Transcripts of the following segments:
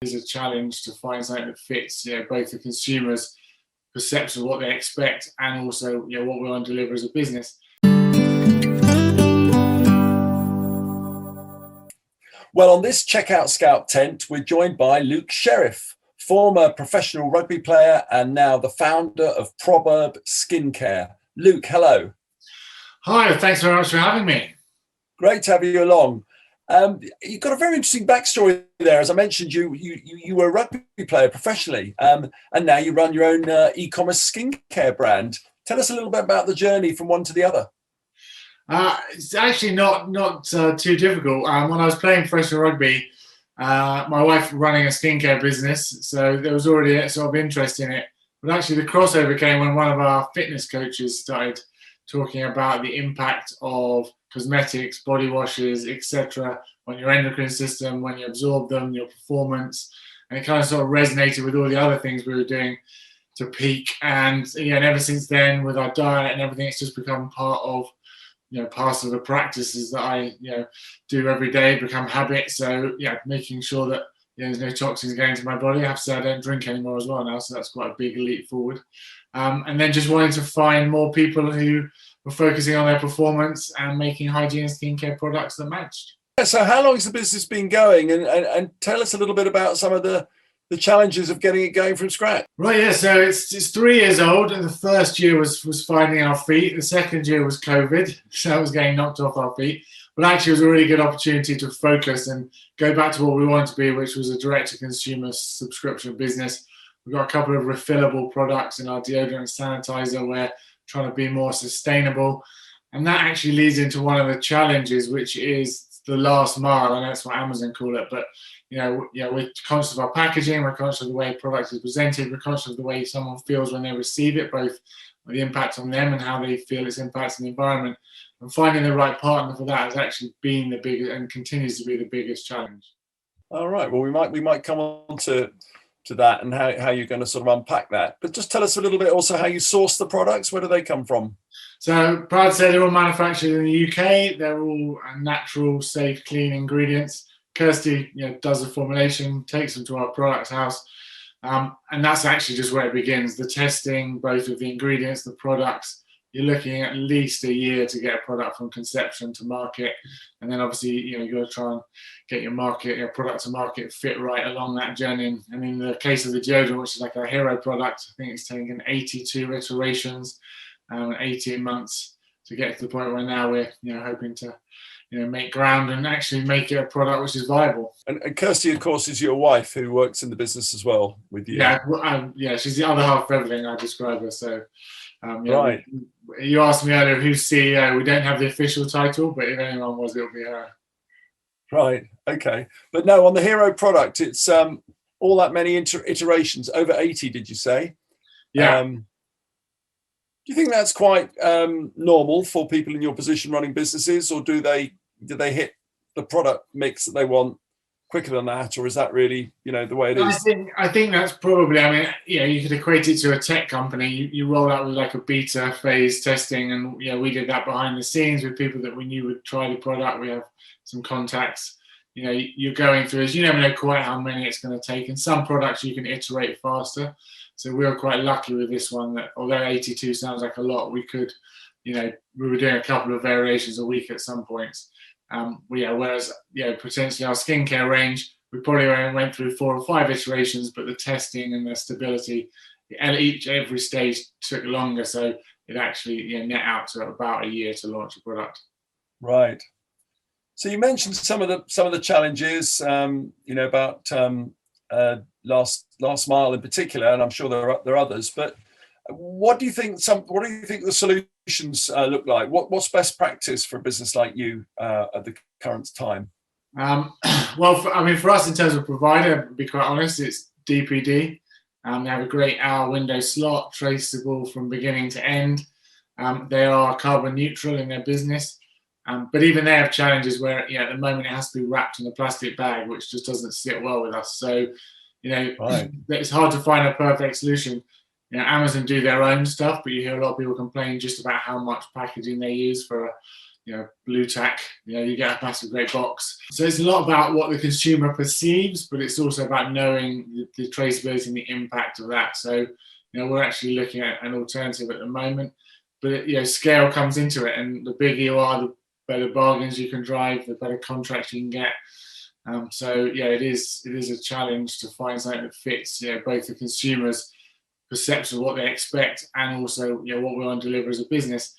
is a challenge to find something that fits, both the consumer's perception of what they expect and also, what we want to deliver as a business. Well, on this CheckoutScout Tent, we're joined by Luke Sherriff, former professional rugby player and now the founder of Proverb Skincare. Luke, hello. Hi, thanks very much for having me. Great to have you along. You've got a very interesting backstory there. As I mentioned, you were a rugby player professionally, and now you run your own e-commerce skincare brand. Tell us a little bit about the journey from one to the other. It's actually not too difficult. When I was playing professional rugby, my wife running a skincare business, so there was already a sort of interest in it. But actually the crossover came when one of our fitness coaches started talking about the impact of cosmetics, body washes, etc. on your endocrine system, when you absorb them, your performance. And it kind of sort of resonated with all the other things we were doing to peak. And ever since then, with our diet and everything, it's just become part of the practices that I do every day, become habit. So making sure that there's no toxins going into my body. I have to say I don't drink anymore as well now, so that's quite a big leap forward. And then just wanting to find more people who were focusing on their performance and making hygiene and skincare products that matched. So how long has the business been going? And tell us a little bit about some of the challenges of getting it going from scratch. Right, yeah, so it's 3 years old, and the first year was finding our feet. The second year was COVID, so that was getting knocked off our feet. But actually, it was a really good opportunity to focus and go back to what we wanted to be, which was a direct-to-consumer subscription business. We've got a couple of refillable products in our deodorant sanitizer. We're trying to be more sustainable. And that actually leads into one of the challenges, which is the last mile. I know that's what Amazon call it, but we're conscious of our packaging, we're conscious of the way a product is presented, we're conscious of the way someone feels when they receive it, both the impact on them and how they feel its impact on the environment. And finding the right partner for that has actually been the biggest and continues to be the biggest challenge. All right. Well, we might come on to that and how you're going to sort of unpack that. But just tell us a little bit also how you source the products. Where do they come from? So proud to say they're all manufactured in the UK. They're all natural, safe, clean ingredients. Kirsty, does the formulation, takes them to our product house, and that's actually just where it begins. The testing, both of the ingredients, the products. You're looking at least a year to get a product from conception to market, and then obviously you got to try and get your product to market fit right along that journey. And in the case of the deodorant, which is like our hero product, I think it's taken 82 iterations, 18 months to get to the point where now we're hoping to make ground and actually make it a product which is viable. And Kirsty, of course, is your wife who works in the business as well with you. Yeah, she's the other half of everything I describe her. So, right. You asked me earlier who's CEO. We don't have the official title, but if anyone was, it'll be her. Right. Okay. But no, on the hero product, it's all that many iterations, over 80, did you say? Yeah. Do you think that's quite normal for people in your position running businesses, or do they hit the product mix that they want quicker than that, or is that really the way it is? I think that's probably. I mean, you could equate it to a tech company. You roll out with like a beta phase testing, and we did that behind the scenes with people that we knew would try the product. We have some contacts. You're going through, as you never know quite how many it's going to take. And some products you can iterate faster. So we were quite lucky with this one that although 82 sounds like a lot, we could, we were doing a couple of variations a week at some points. Whereas potentially our skincare range, we probably only went through 4 or 5 iterations, but the testing and the stability, every stage took longer. So it actually net out to about a year to launch a product. Right. So you mentioned some of the challenges, about last mile in particular, and I'm sure there are others. But what do you think the solutions look like? What's best practice for a business like you at the current time? For us in terms of provider, to be quite honest, it's DPD. They have a great hour window slot, traceable from beginning to end. They are carbon neutral in their business. But even they have challenges where, at the moment it has to be wrapped in a plastic bag, which just doesn't sit well with us. So, right. It's hard to find a perfect solution. Amazon do their own stuff, but you hear a lot of people complain just about how much packaging they use for blue tack, you get a massive great box. So it's a lot about what the consumer perceives, but it's also about knowing the traceability and the impact of that. So, we're actually looking at an alternative at the moment, but scale comes into it, and the bigger you are, the better bargains you can drive, the better contracts you can get. So it is a challenge to find something that fits both the consumer's perception of what they expect and also what we want to deliver as a business.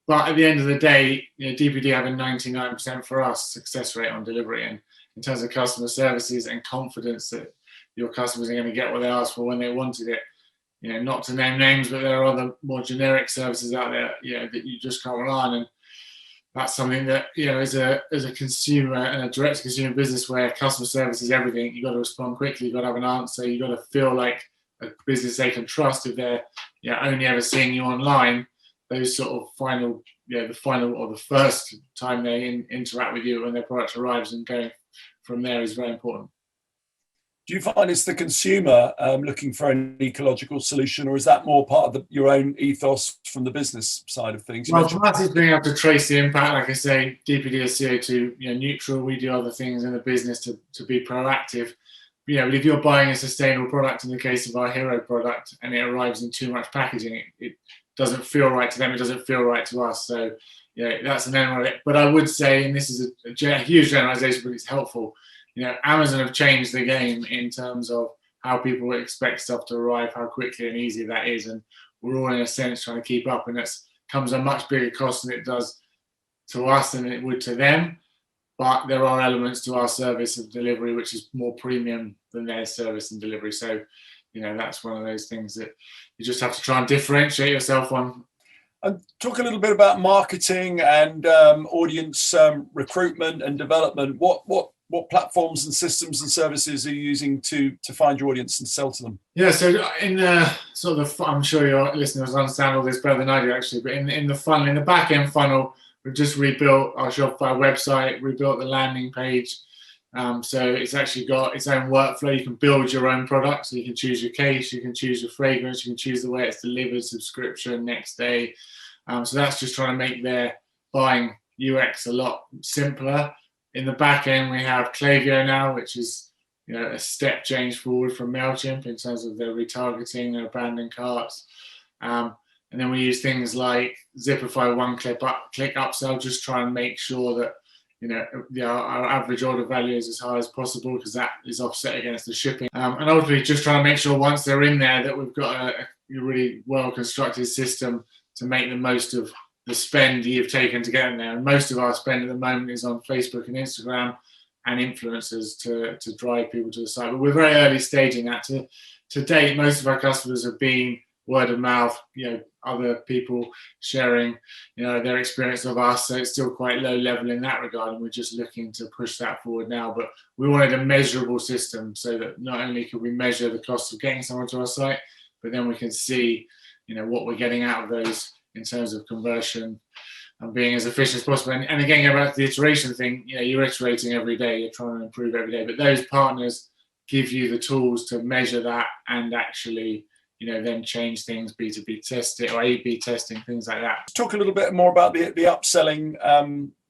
But at the end of the day, DPD have a 99% for us success rate on delivery, and in terms of customer services and confidence that your customers are going to get what they asked for when they wanted it. Not to name names, but there are other more generic services out there, that you just can't rely on. And that's something that, as a consumer and a direct to consumer business where customer service is everything, you've got to respond quickly, you've got to have an answer, you've got to feel like a business they can trust if they're only ever seeing you online. Those sort of the first time they interact with you when their product arrives and going from there is very important. Do you find it's the consumer looking for an ecological solution, or is that more part of your own ethos from the business side of things? Well, for us, it's being able to trace the impact. Like I say, DPD is CO2 neutral. We do other things in the business to be proactive. But if you're buying a sustainable product, in the case of our hero product, and it arrives in too much packaging, it doesn't feel right to them. It doesn't feel right to us. So that's an element of it. But I would say, and this is a huge generalization, but it's helpful. Amazon have changed the game in terms of how people expect stuff to arrive, how quickly and easy that is, and we're all in a sense trying to keep up, and that comes a much bigger cost than it does to us than it would to them. But there are elements to our service of delivery which is more premium than their service and delivery. So, that's one of those things that you just have to try and differentiate yourself on. And talk a little bit about marketing and audience recruitment and development. What platforms and systems and services are you using to find your audience and sell to them? Yeah, so in the sort of, I'm sure your listeners understand all this better than I do actually, but in the funnel, in the back end funnel, we've just rebuilt our Shopify website, rebuilt the landing page. So it's actually got its own workflow. You can build your own product. So you can choose your case, you can choose your fragrance, you can choose the way it's delivered, subscription, next day. So that's just trying to make their buying UX a lot simpler. In the back end, we have Klaviyo now, which is a step change forward from MailChimp in terms of their retargeting, their abandoned carts. And then we use things like Zipify one-click upsell, just try and make sure that our average order value is as high as possible because that is offset against the shipping. And ultimately, just trying to make sure once they're in there that we've got a really well-constructed system to make the most of the spend you've taken to get in there. And most of our spend at the moment is on Facebook and Instagram and influencers to drive people to the site. But we're very early stage in that. To date, most of our customers have been word of mouth, other people sharing, their experience of us. So it's still quite low level in that regard. And we're just looking to push that forward now. But we wanted a measurable system so that not only could we measure the cost of getting someone to our site, but then we can see, what we're getting out of those in terms of conversion and being as efficient as possible. And again, going back to the iteration thing, you're iterating every day, you're trying to improve every day, but those partners give you the tools to measure that and actually, then change things, B2B testing or A/B testing, things like that. Talk a little bit more about the upselling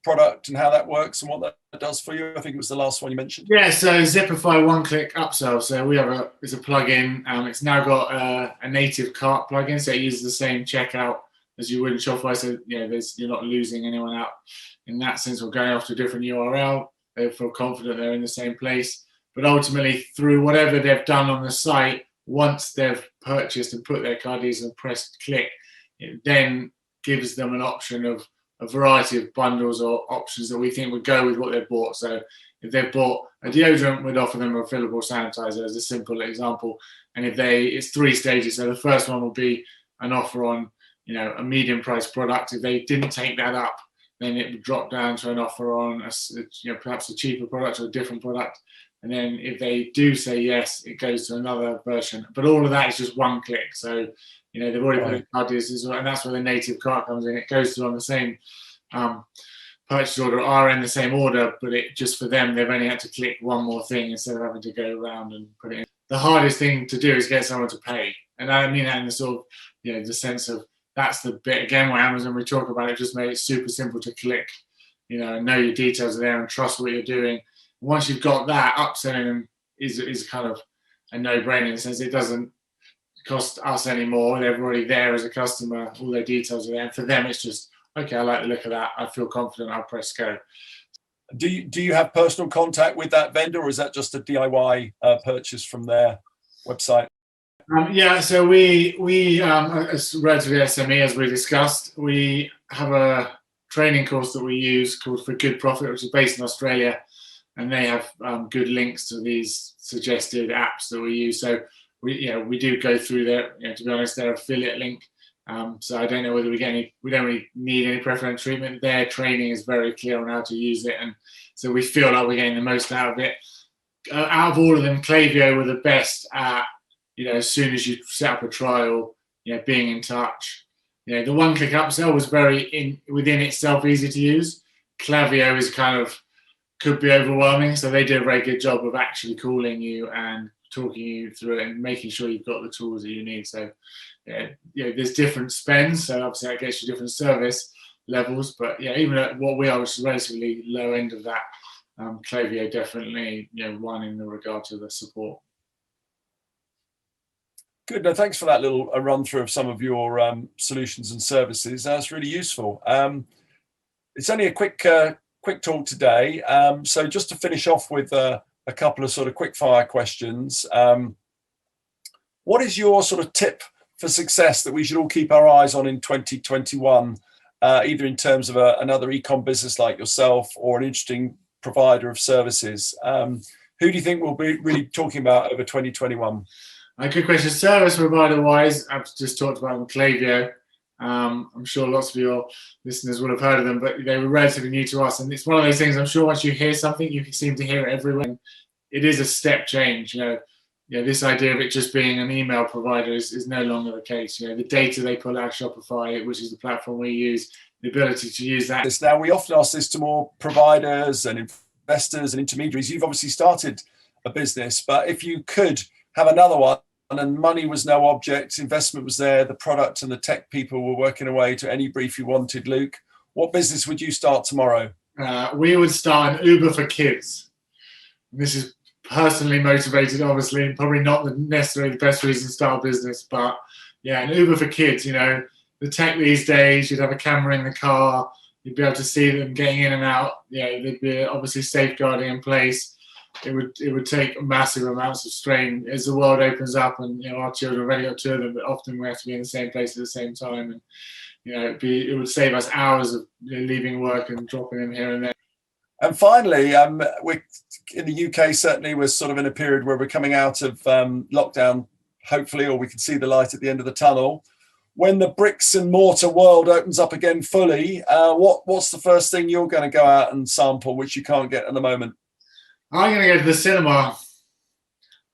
product and how that works and what that does for you. I think it was the last one you mentioned. Yeah, so Zipify one-click upsell. So we have it's a plugin. It's now got a native cart plugin, so it uses the same checkout as you would in Shopify. So you're not losing anyone out in that sense or going off to a different URL. They feel confident they're in the same place. But ultimately, through whatever they've done on the site, once they've purchased and put their card details and pressed click, it then gives them an option of a variety of bundles or options that we think would go with what they've bought. So if they've bought a deodorant, we'd offer them a refillable sanitizer as a simple example. And it's 3 stages. So the first one will be an offer on, a medium price product. If they didn't take that up, then it would drop down to an offer on perhaps a cheaper product or a different product. And then if they do say yes, it goes to another version. But all of that is just one click. So, they've already put in card details, and that's where the native cart comes in. It goes through on the same purchase order, in the same order, but it just for them, they've only had to click one more thing instead of having to go around and put it in. The hardest thing to do is get someone to pay. And I mean that in the sort of, the sense of that's the bit again where Amazon, we talk about it, just made it super simple to click, know your details are there and trust what you're doing. Once you've got that, upselling them is kind of a no-brainer in the sense it doesn't cost us anymore. They're already there as a customer, all their details are there. And for them, it's just, okay, I like the look of that. I feel confident, I'll press go. Do you have personal contact with that vendor, or is that just a DIY purchase from their website? Yeah, so we as relatively SME, as we discussed, we have a training course that we use called For Good Profit, which is based in Australia, and they have good links to these suggested apps that we use. So we do go through their, to be honest, their affiliate link. So I don't know whether we don't really need any preferential treatment. Their training is very clear on how to use it, and so we feel like we're getting the most out of it. Out of all of them, Klaviyo were the best at, as soon as you set up a trial, being in touch. The one-click upsell was very within itself easy to use. Klaviyo is could be overwhelming, so they do a very good job of actually calling you and talking you through it and making sure you've got the tools that you need. So there's different spends, so obviously that gets you different service levels, but even at what we are, which is relatively low end of that, Klaviyo definitely won in the regard to the support. Good. No, thanks for that little run through of some of your solutions and services. That's really useful. It's only a quick talk today, so just to finish off with a couple of sort of quick fire questions. What is your sort of tip for success that we should all keep our eyes on in 2021, either in terms of another e-com business like yourself or an interesting provider of services? Who do you think we'll be really talking about over 2021? Good question. Service provider wise, I've just talked about Klaviyo. I'm sure lots of your listeners will have heard of them, but they were relatively new to us. And it's one of those things, I'm sure once you hear something, you seem to hear it everywhere. It is a step change. This idea of it just being an email provider is no longer the case. The data they pull out of Shopify, which is the platform we use, the ability to use that. Now, we often ask this to more providers and investors and intermediaries. You've obviously started a business, but if you could have another one and money was no object, investment was there, the product and the tech people were working away to any brief you wanted, Luke, what business would you start tomorrow? We would start an Uber for kids. This is personally motivated, obviously, and probably not necessarily the best reason to start a business, but an Uber for kids. The tech these days, you'd have a camera in the car, you'd be able to see them getting in and out. There'd be obviously safeguarding in place. It would take massive amounts of strain as the world opens up, and our children have already got two of them, but often we have to be in the same place at the same time, and it would save us hours of leaving work and dropping them here and there. And finally, we're in the UK, certainly we're sort of in a period where we're coming out of lockdown, hopefully, or we can see the light at the end of the tunnel. When the bricks and mortar world opens up again fully, what's the first thing you're going to go out and sample, which you can't get at the moment? I'm going to go to the cinema.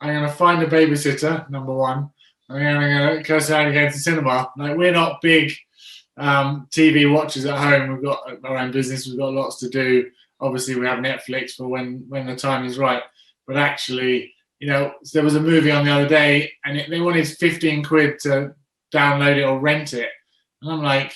I'm going to find a babysitter, number one. I'm going to go to the cinema. We're not big TV watchers at home. We've got our own business. We've got lots to do. Obviously, we have Netflix for when the time is right. But actually, there was a movie on the other day, and they wanted 15 quid to download it or rent it. And I'm like,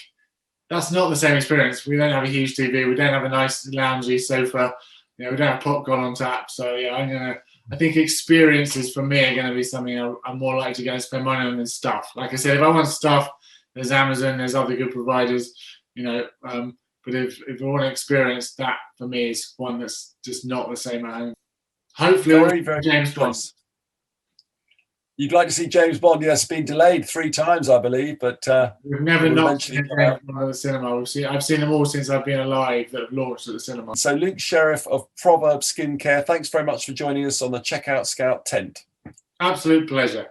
that's not the same experience. We don't have a huge TV. We don't have a nice loungy sofa. We don't have popcorn on tap. So I think experiences for me are going to be something I'm more likely to go and spend money on than stuff. Like I said, if I want stuff, there's Amazon, there's other good providers, but if I want to experience, that for me is one that's just not the same at home. Hopefully, very James Bond. You'd like to see James Bond? Yes, it's been delayed 3 times, I believe, but we've never not seen James Bond at the cinema. I've seen them all since I've been alive that have launched at the cinema. So, Luke Sherriff of Proverb Skincare, thanks very much for joining us on the CheckoutScout Tent. Absolute pleasure.